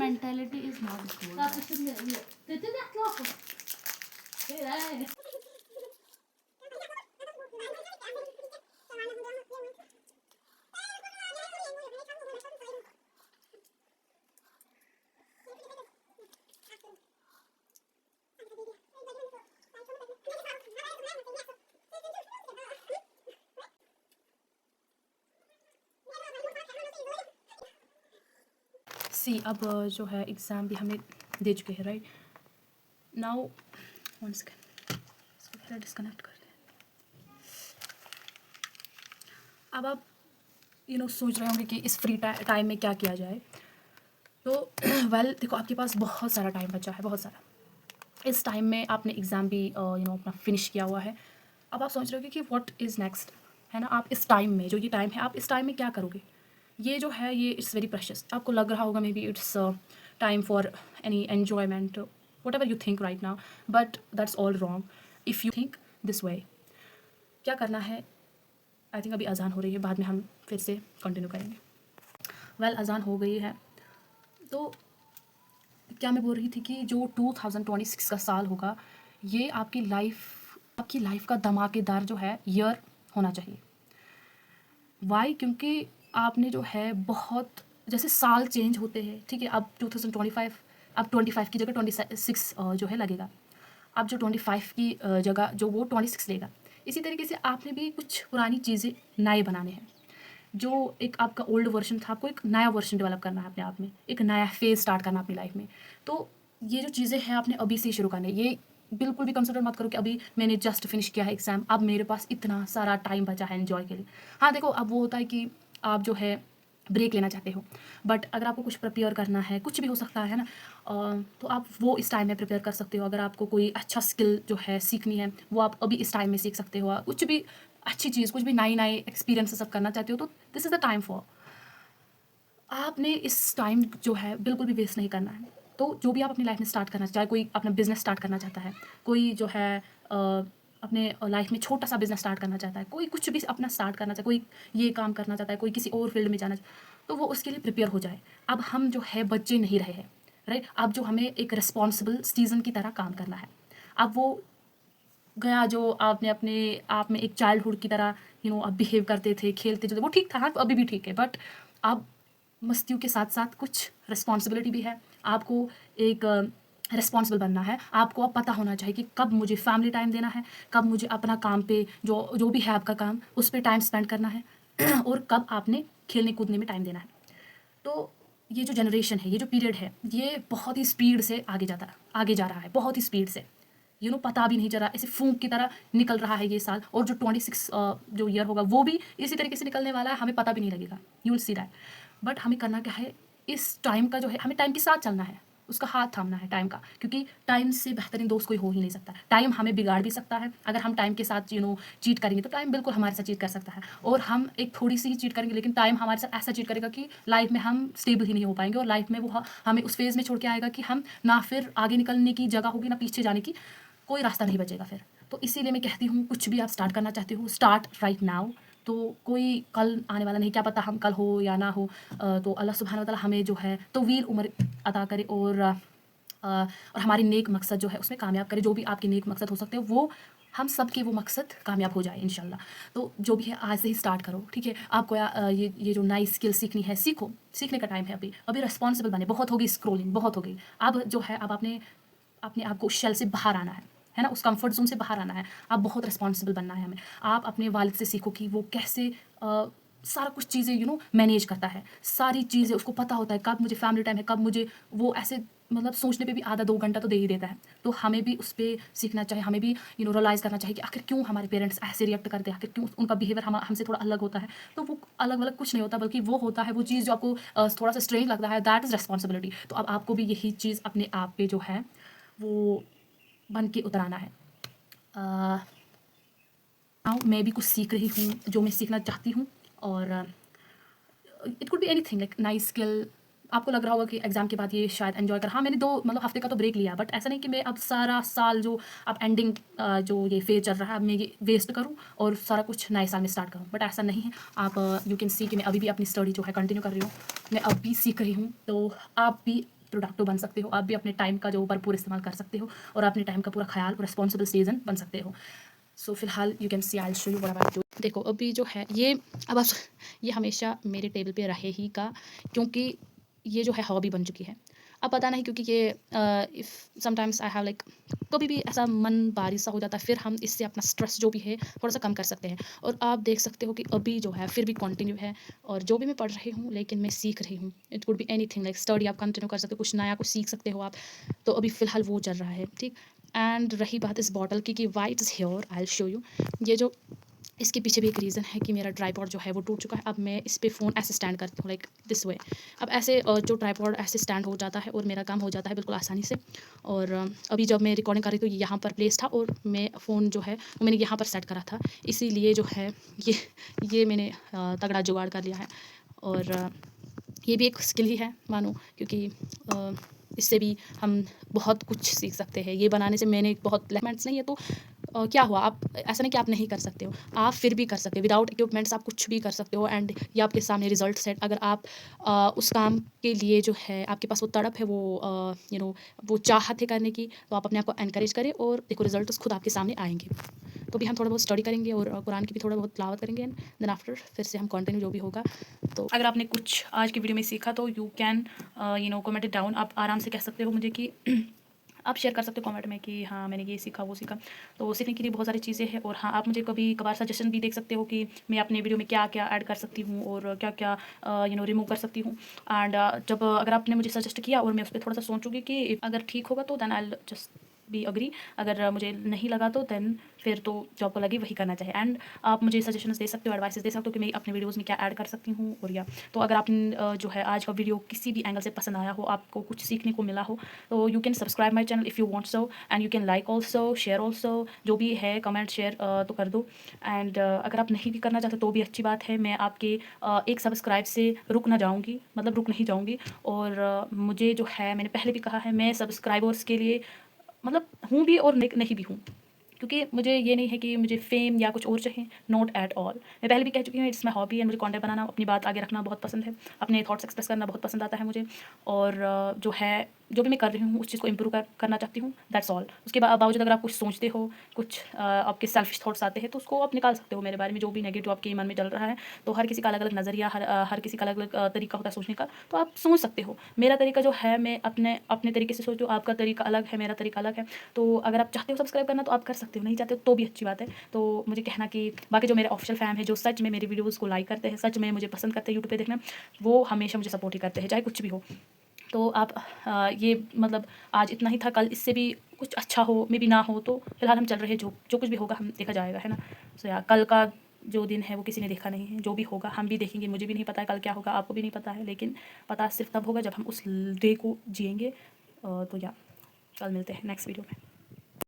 Mentality is not good. सी अब जो है एग्ज़ाम भी हमें दे चुके हैं, राइट नाउ। वन सेकेंड, इसको पहले डिस्कनेक्ट कर लें। अब आप सोच रहे होंगे कि इस फ्री टाइम में क्या किया जाए। तो वेल देखो, आपके पास बहुत सारा टाइम बचा है, बहुत सारा। इस टाइम में आपने एग्ज़ाम भी अपना फिनिश किया हुआ है। अब आप सोच रहे होगे कि व्हाट इज़ नेक्स्ट, है ना। आप इस टाइम में, जो ये टाइम है, आप इस टाइम में क्या करोगे। ये जो है ये इट्स वेरी प्रेशियस। आपको लग रहा होगा may be it's time for any enjoyment, what ever you think right now, but that's all wrong if you think this way. क्या करना है, आई थिंक अभी अजान हो रही है, बाद में हम फिर से कंटिन्यू करेंगे। वेल अजान हो गई है। तो क्या मैं बोल रही थी कि जो 2026 का साल होगा, ये आपकी लाइफ का धमाकेदार जो है ईयर होना चाहिए। वाई? क्योंकि आपने जो है बहुत, जैसे साल चेंज होते हैं, ठीक है, अब 2025, अब 25 की जगह 26 जो है लगेगा। अब जो 25 की जगह जो वो 26 लेगा। इसी तरीके से आपने भी कुछ पुरानी चीज़ें नए बनाने हैं। जो एक आपका ओल्ड वर्जन था, आपको एक नया वर्जन डेवलप करना है अपने आप में, एक नया फेज़ स्टार्ट करना है अपनी लाइफ में। तो ये जो चीज़ें हैं आपने अभी से शुरू करनी है। ये बिल्कुल भी कंसिडर मत करो कि अभी मैंने जस्ट फिनिश किया है एग्ज़ाम, अब मेरे पास इतना सारा टाइम बचा है एन्जॉय के लिए। हाँ देखो, अब वो होता है कि आप जो है ब्रेक लेना चाहते हो, बट अगर आपको कुछ प्रिपेयर करना है, कुछ भी हो सकता है ना, तो आप वो इस टाइम में प्रिपेयर कर सकते हो। अगर आपको कोई अच्छा स्किल जो है सीखनी है, वो आप अभी इस टाइम में सीख सकते हो। कुछ भी अच्छी चीज़, कुछ भी नई एक्सपीरियंसेस सब करना चाहते हो, तो this is the time for. आपने इस टाइम जो है बिल्कुल भी वेस्ट नहीं करना है। तो जो भी आप अपनी लाइफ में स्टार्ट करना चाहे, कोई अपना बिजनेस स्टार्ट करना चाहता है, कोई जो है अपने लाइफ में छोटा सा बिजनेस स्टार्ट करना चाहता है, कोई कुछ भी अपना स्टार्ट करना चाहता है, कोई ये काम करना चाहता है, कोई किसी और फील्ड में जाना चाहता, तो वो उसके लिए प्रिपेयर हो जाए। अब हम जो है बच्चे नहीं रहे हैं, राइट। अब जो हमें एक रिस्पॉन्सिबल सिटीजन की तरह काम करना है। अब वो गया जो आपने अपने आप में एक चाइल्डहुड की तरह आप बिहेव करते थे, खेलते जो थे, वो ठीक था, हाँ अभी भी ठीक है, बट अब मस्तियों के साथ साथ कुछ रिस्पॉन्सिबिलिटी भी है। आपको एक रिस्पॉन्सिबल बनना है। आपको अब पता होना चाहिए कि कब मुझे फैमिली टाइम देना है, कब मुझे अपना काम पे जो जो भी है आपका काम, उस पर टाइम स्पेंड करना है और कब आपने खेलने कूदने में टाइम देना है। तो ये जो जनरेशन है, ये जो पीरियड है, ये बहुत ही स्पीड से आगे जा रहा है, बहुत ही स्पीड से। पता भी नहीं चल रहा, ऐसे फूंक की तरह निकल रहा है ये साल। और जो 26 जो ईयर होगा, वो भी इसी तरीके से निकलने वाला है, हमें पता भी नहीं लगेगा। You will see that. But हमें करना क्या है, इस टाइम का जो है, हमें टाइम के साथ चलना है, उसका हाथ थामना है टाइम का, क्योंकि टाइम से बेहतरीन दोस्त कोई हो ही नहीं सकता। टाइम हमें बिगाड़ भी सकता है। अगर हम टाइम के साथ चीट करेंगे, तो टाइम बिल्कुल हमारे साथ चीट कर सकता है। और हम एक थोड़ी सी ही चीट करेंगे, लेकिन टाइम हमारे साथ ऐसा चीट करेगा कि लाइफ में हम स्टेबल ही नहीं हो पाएंगे, और लाइफ में वो हमें उस फेज़ में छोड़ के आएगा कि हम ना फिर आगे निकलने की जगह होगी, ना पीछे जाने की कोई रास्ता नहीं बचेगा फिर। तो इसीलिए मैं कहती हूँ, कुछ भी आप स्टार्ट करना चाहते हो, स्टार्ट राइट नाउ। तो कोई कल आने वाला नहीं, क्या पता हम कल हो या ना हो। तो अल्लाह सुब्हानहू व तआला हमें जो है तवील उम्र अता करे, और हमारी नेक मकसद जो है उसमें कामयाब करे। जो भी आपके नेक मकसद हो सकते हैं, वो हम सब के वो मकसद कामयाब हो जाए इंशाल्लाह। तो जो भी है आज से ही स्टार्ट करो, ठीक है। आपको ये जो नई स्किल सीखनी है, सीखने का टाइम है। अभी रिस्पॉन्सिबल बने, बहुत होगी स्क्रोलिंग, बहुत हो गई। अब जो है, अब आपने अपने आप को उस शेल से बाहर आना है ना, उस कंफर्ट जोन से बाहर आना है। आप बहुत रिस्पॉन्सिबल बनना है हमें। आप अपने वालिद से सीखो कि वो कैसे सारा कुछ चीज़ें मैनेज करता है। सारी चीज़ें उसको पता होता है, कब मुझे फैमिली टाइम है, कब मुझे वो ऐसे मतलब सोचने पे भी आधा 2 घंटा तो दे ही देता है। तो हमें भी उस पर सीखना चाहिए, हमें भी रियलाइज़ करना चाहिए कि आखिर क्यों हमारे पेरेंट्स ऐसे रिएक्ट करते हैं, आखिर क्यों उनका बिहेवियर हमसे थोड़ा अलग होता है। तो वो अलग अलग कुछ नहीं होता, बल्कि वो होता है वो चीज़ जो आपको थोड़ा सा स्ट्रेंज लगता है, दैट इज़ रिस्पॉन्सिबिलिटी। तो अब आपको भी यही चीज़ अपने आप पे जो है वो बन के उतराना है। मैं भी कुछ सीख रही हूँ, जो मैं सीखना चाहती हूँ। और it could be anything, like nice skill, आपको लग रहा होगा कि एग्ज़ाम के बाद ये शायद एन्जॉय कर, हाँ, मैंने 2 मतलब हफ़्ते का तो ब्रेक लिया, बट ऐसा नहीं कि मैं अब सारा साल जो अब एंडिंग जो ये फ़ेज़ चल रहा है, अब मैं ये वेस्ट करूँ और सारा कुछ नए साल में स्टार्ट करूँ, बट ऐसा नहीं है। आप यू कैन सी कि मैं अभी भी अपनी स्टडी जो है कंटिन्यू कर रही हूँ, मैं अब भी सीख रही हूँ, तो आप भी प्रोडक्टिव बन सकते हो, आप भी अपने टाइम का जो भरपूर इस्तेमाल कर सकते हो और अपने टाइम का पूरा ख्याल और रिस्पॉन्सिबल सिटीज़न बन सकते हो। सो फिलहाल you can see I will show you what I do. देखो अभी जो है ये, अब आप ये हमेशा मेरे टेबल पे रहे ही का, क्योंकि ये जो है हॉबी बन चुकी है। अब पता नहीं, क्योंकि ये if sometimes I have like, कभी भी ऐसा मन भारी सा हो जाता है, फिर हम इससे अपना स्ट्रेस जो भी है थोड़ा सा कम कर सकते हैं। और आप देख सकते हो कि अभी जो है फिर भी कंटिन्यू है, और जो भी मैं पढ़ रही हूँ लेकिन मैं सीख रही हूँ। It could be anything like study, आप कंटिन्यू कर सकते हो, कुछ नया कुछ सीख सकते हो आप। तो अभी फ़िलहाल वो चल रहा है, ठीक। एंड रही बात इस बॉटल की कि why it is here, I will show you. ये जो, इसके पीछे भी एक रीज़न है कि मेरा ट्राइपॉड जो है वो टूट चुका है। अब मैं इस पे फ़ोन ऐसे स्टैंड करती हूँ लाइक दिस वे। अब ऐसे जो ट्राइपॉड ऐसे स्टैंड हो जाता है और मेरा काम हो जाता है बिल्कुल आसानी से। और अभी जब मैं रिकॉर्डिंग कर रही थी तो ये यहाँ पर प्लेस था और मैं फ़ोन जो है वो मैंने यहाँ पर सेट करा था, इसीलिए जो है ये ये मैंने तगड़ा जुगाड़ कर लिया है। और ये भी एक स्किल ही है मानो, क्योंकि इससे भी हम बहुत कुछ सीख सकते हैं। ये बनाने से मैंने बहुत इक्विपमेंट्स नहीं है तो क्या हुआ, आप ऐसा नहीं कि आप नहीं कर सकते हो, आप फिर भी कर सकते हो। विदाउट इक्विपमेंट्स आप कुछ भी कर सकते हो, एंड ये आपके सामने रिजल्ट्स है। अगर आप उस काम के लिए जो है आपके पास वो तड़प है, वो वो चाहत है करने की, तो आप अपने आप को एनकरेज करें और देखो रिजल्ट्स खुद आपके सामने आएंगे। तो भी हम थोड़ा बहुत स्टडी करेंगे और कुरान की भी थोड़ा बहुत तिलावत करेंगे, एंड देन आफ्टर फिर से हम कंटिन्यू जो भी होगा। तो अगर आपने कुछ आज की वीडियो में सीखा तो you can comment it down. आप आराम से कह सकते हो मुझे कि आप शेयर कर सकते हो कमेंट में कि हाँ मैंने ये सीखा वो सीखा। तो सीखने के लिए बहुत सारी चीज़ें हैं, और हाँ आप मुझे कभी कभार सजेशन भी देख सकते हो कि मैं अपने वीडियो में क्या क्या ऐड कर सकती हूँ और क्या क्या रिमूव कर सकती हूँ। एंड जब अगर आपने मुझे सजेस्ट किया और मैं उस पर थोड़ा सा सोचूंगी कि अगर ठीक होगा तो then I will just be agree. अगर मुझे नहीं लगा तो देन फिर तो जो आपको लगे वही करना चाहिए। एंड आप मुझे सजेशंस दे सकते हो, एडवाइसेस दे सकते हो कि मैं अपने वीडियोज़ में क्या ऐड कर सकती हूँ। और या तो अगर आपने जो है आज का वीडियो किसी भी एंगल से पसंद आया हो, आपको कुछ सीखने को मिला हो, तो you can subscribe my channel if you want so, and you can like also, share also, जो भी है कमेंट शेयर तो कर दो। एंड अगर आप नहीं भी करना चाहते तो भी अच्छी बात है, मैं आपके एक सब्सक्राइब से रुक ना जाऊँगी, मतलब रुक नहीं जाऊँगी। और मुझे जो है मैंने पहले भी कहा है, मैं सब्सक्राइबर्स के लिए मतलब हूँ भी और नहीं भी हूँ, क्योंकि मुझे ये नहीं है कि मुझे फेम या कुछ और चाहिए, नॉट एट ऑल। मैं पहले भी कह चुकी हूँ इट्स माई हॉबी, एंड मुझे कंटेंट बनाना, अपनी बात आगे रखना बहुत पसंद है, अपने थॉट्स एक्सप्रेस करना बहुत पसंद आता है मुझे। और जो है जो भी मैं कर रही हूँ उस चीज़ को इम्प्रूव करना चाहती हूँ, दैट्स ऑल। उसके बावजूद अगर आप कुछ सोचते हो, कुछ आपके सेल्फिश थॉट्स आते हैं तो उसको आप निकाल सकते हो मेरे बारे में, जो भी नेगेटिव आपके मन में चल रहा है। तो हर किसी का अलग अलग नज़रिया, हर किसी का अलग अलग तरीका होता है सोचने का, तो आप सोच सकते हो। मेरा तरीका जो है मैं अपने अपने तरीके से सोचती हूँ, आपका तरीका अलग है, मेरा तरीका अलग है। तो अगर आप चाहते हो सब्सक्राइब करना तो आप कर सकते हो, नहीं चाहते हो तो भी अच्छी बात है। तो मुझे कहना कि बाकी जो मेरे ऑफिशियल फैन है, जो सच में मेरी वीडियोज़ को लाइक करते हैं, सच में मुझे पसंद करते हैं यूट्यूब पे देखना, वो हमेशा मुझे सपोर्ट ही करते हैं, चाहे कुछ भी हो। तो आप ये मतलब आज इतना ही था, कल इससे भी कुछ अच्छा हो मे बी ना हो, तो फिलहाल हम चल रहे हैं, जो जो कुछ भी होगा हम देखा जाएगा, है ना। सो यार कल का जो दिन है वो किसी ने देखा नहीं है, जो भी होगा हम भी देखेंगे। मुझे भी नहीं पता है कल क्या होगा, आपको भी नहीं पता है, लेकिन पता सिर्फ तब होगा जब हम उस डे को जिएंगे। तो या कल मिलते हैं नेक्स्ट वीडियो में।